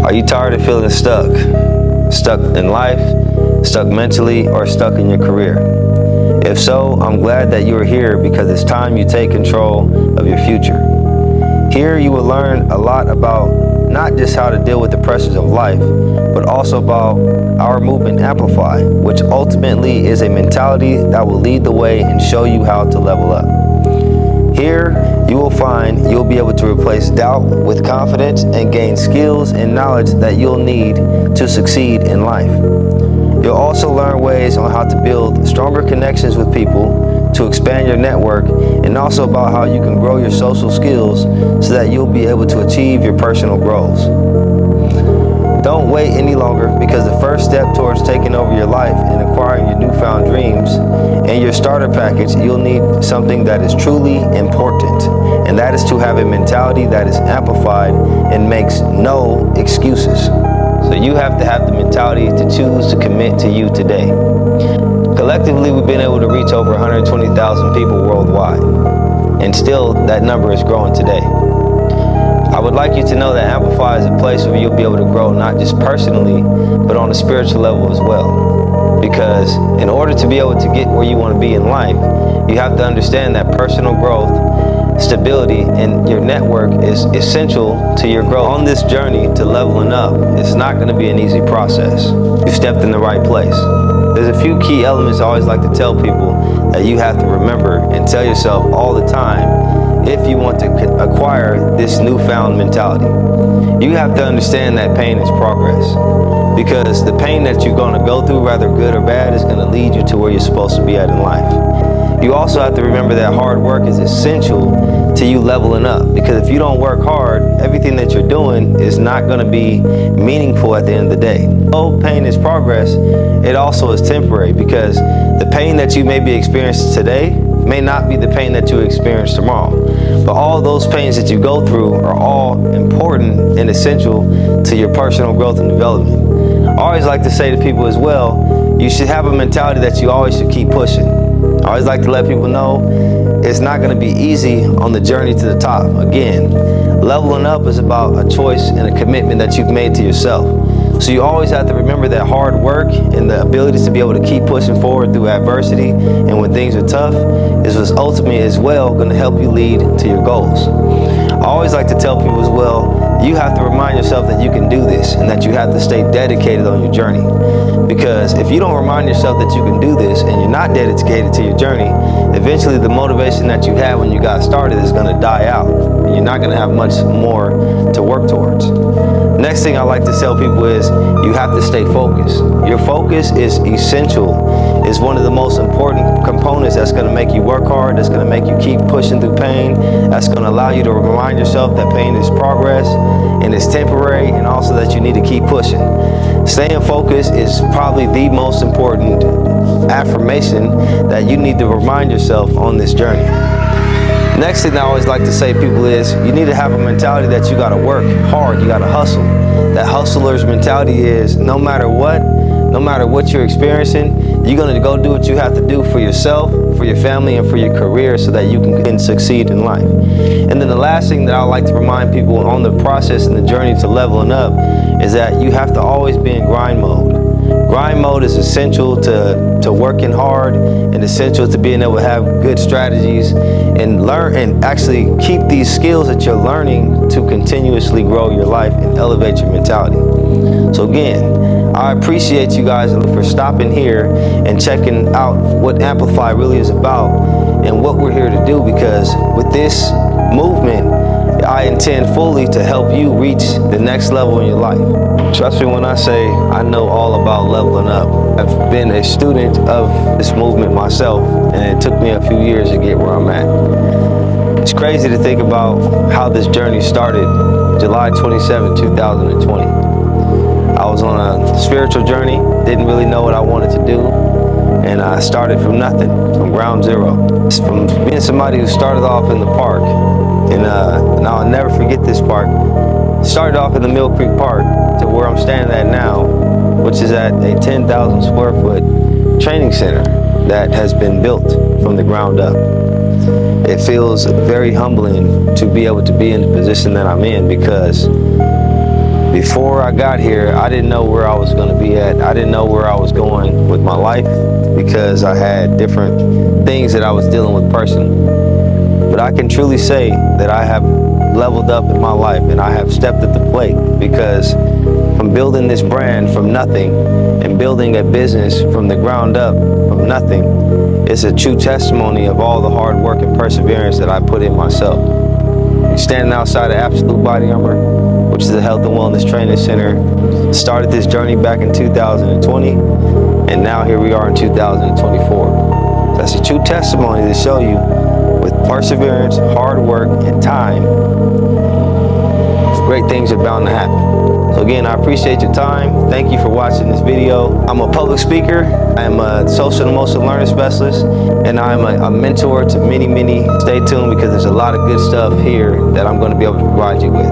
Are you tired of feeling stuck? Stuck in life, stuck mentally, or stuck in your career? If so, I'm glad that you're here because it's time you take control of your future. Here you will learn a lot about not just how to deal with the pressures of life, but also about our movement Amplify, which ultimately is a mentality that will lead the way and show you how to level up. Here, you will find you'll be able to replace doubt with confidence and gain skills and knowledge that you'll need to succeed in life. You'll also learn ways on how to build stronger connections with people, to expand your network, and also about how you can grow your social skills so that you'll be able to achieve your personal goals. Don't wait any longer, because the first step towards taking over your life and acquiring your newfound dreams and your starter package, you'll need something that is truly important, and that is to have a mentality that is amplified and makes no excuses. So you have to have the mentality to choose to commit to you today. Collectively, we've been able to reach over 120,000 people worldwide, and still that number is growing today. I would like you to know that Amplify is a place where you'll be able to grow not just personally, but on a spiritual level as well. Because in order to be able to get where you want to be in life, you have to understand that personal growth, stability, and your network is essential to your growth. On this journey to leveling up, it's not going to be an easy process. You've stepped in the right place. There's a few key elements I always like to tell people that you have to remember and tell yourself all the time if you want to acquire this newfound mentality. You have to understand that pain is progress, because the pain that you're going to go through, whether good or bad, is going to lead you to where you're supposed to be at in life. You also have to remember that hard work is essential to you leveling up, because if you don't work hard, everything that you're doing is not going to be meaningful at the end of the day. Though pain is progress, it also is temporary, because the pain that you may be experiencing today may not be the pain that you experience tomorrow. But all those pains that you go through are all important and essential to your personal growth and development. I always like to say to people as well, you should have a mentality that you always should keep pushing. I always like to let people know it's not going to be easy on the journey to the top. Again, leveling up is about a choice and a commitment that you've made to yourself. So you always have to remember that hard work and the ability to be able to keep pushing forward through adversity and when things are tough is what's ultimately as well going to help you lead to your goals. I always like to tell people as well, you have to remind yourself that you can do this and that you have to stay dedicated on your journey. Because if you don't remind yourself that you can do this and you're not dedicated to your journey, eventually the motivation that you had when you got started is going to die out. And you're not going to have much more to work towards. Next thing I like to tell people is you have to stay focused. Your focus is essential. It's one of the most important components that's going to make you work hard, that's going to make you keep pushing through pain, that's going to allow you to remind yourself that pain is progress and it's temporary, and also that you need to keep pushing. Staying focused is probably the most important affirmation that you need to remind yourself on this journey. Next thing I always like to say to people is you need to have a mentality that you got to work hard, you got to hustle. That hustler's mentality is no matter what you're experiencing, you're going to go do what you have to do for yourself, for your family, and for your career so that you can succeed in life. And then the last thing that I like to remind people on the process and the journey to leveling up is that you have to always be in grind mode. Grind mode is essential to working hard and essential to being able to have good strategies and learn and actually keep these skills that you're learning to continuously grow your life and elevate your mentality. So again, I appreciate you guys for stopping here and checking out what Amplify really is about and what we're here to do, because with this movement, I intend fully to help you reach the next level in your life. Trust me when I say I know all about leveling up. I've been a student of this movement myself, and it took me a few years to get where I'm at. It's crazy to think about how this journey started July 27, 2020. I was on a spiritual journey, didn't really know what I wanted to do, and I started from nothing, from ground zero. From being somebody who started off in the park, and I'll never forget this park. Started off in the Mill Creek Park to where I'm standing at now, which is at a 10,000 square foot training center that has been built from the ground up. It feels very humbling to be able to be in the position that I'm in, because Before I got here, I didn't know where I was going to be at. I didn't know where I was going with my life because I had different things that I was dealing with personally. But I can truly say that I have leveled up in my life and I have stepped at the plate, because from building this brand from nothing and building a business from the ground up from nothing, it's a true testimony of all the hard work and perseverance that I put in myself. Standing outside of Absolute Body Armor, which is a health and wellness training center, started this journey back in 2020, and now here we are in 2024. So that's a true testimony to show you, with perseverance, hard work, and time, great things are bound to happen. So again, I appreciate your time. Thank you for watching this video. I'm a public speaker. I'm a social and emotional learning specialist, and I'm a mentor to many. Stay tuned, because there's a lot of good stuff here that I'm going to be able to provide you with.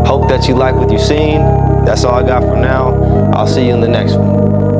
Hope that you like what you've seen. That's all I got for now. I'll see you in the next one.